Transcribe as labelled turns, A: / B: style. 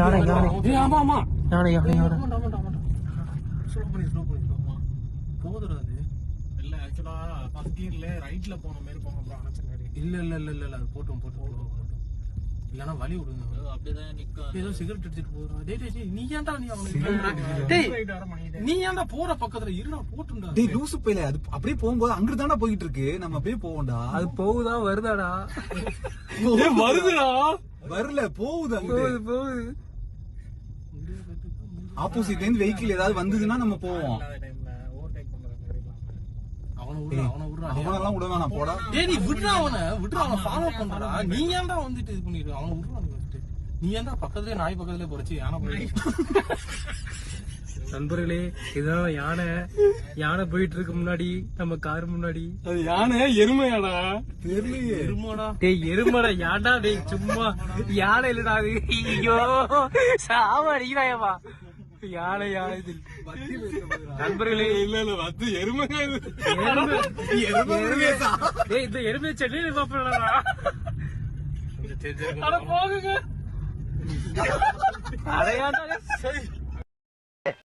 A: யானை யானை.
B: ஆமா ஆமா
A: யானை யானை யானை.
B: ஸ்லோ பண்ணி போதுடா அது. இல்ல ஆக்சுவலா ஃபர்ஸ்ட் கியர்ல ரைட்ல போன மாதிரி போங்க ப்ரோ. இல்ல இல்ல இல்ல இல்ல அது போட்டும் இல்லனா வலி விடுங்க. அப்படிதான் நிக்க ஏதோ சிகரெட் அடிச்சிட்டு போறா. டேய் நீ ஏன்டா நீ அவனுக்கு டேய் நீ ஏன்டா போற பக்கத்துல இருடா போட்டுடா.
C: டேய் லூசு பையல அது அப்படியே போகும்போது அங்க தான்டா போயிட்டு இருக்கு. நம்ம அப்படியே போவோம்டா.
A: அது போகுதா வருதாடா?
B: ஏய் வருதுடா.
C: வரல போகுது அங்க.
A: போகுது.
C: ஆப்போசிட்ல இருந்து வெஹிக்கிள் ஏதாவது வந்ததுன்னா நம்ம போவோம். அவனெல்லாம் விட வேணாம் போடா.
B: டேய் நீ விட்றா அவனை ஃபாலோ பண்றடா. நீ ஏன்டா வந்துட்டு இது பண்ணிரு அவனை விட்றா. நீ ஏன்டா பக்கத்துலயே நாய் பக்கத்துலயே போறச்சு யானை போய்.
A: நண்பர்களே இதான் யானை போயிட்டு இருக்கு முன்னாடி நம்ம கார் முன்னாடி.
B: அது யானை எருமையாடா?
C: தெரியலையே.
B: எருமாடா.
A: டேய் எருமடா யாடா டேய் சும்மா யானை இல்லடா அது. ஐயோ சாவடிக்கிறாயப்பா. யானை இது நண்பர்களே.
B: இல்ல வந்து எருமை
A: டேய் இந்த எருமை சென்னை பாப்பா போகுங்க அடையாண்டா.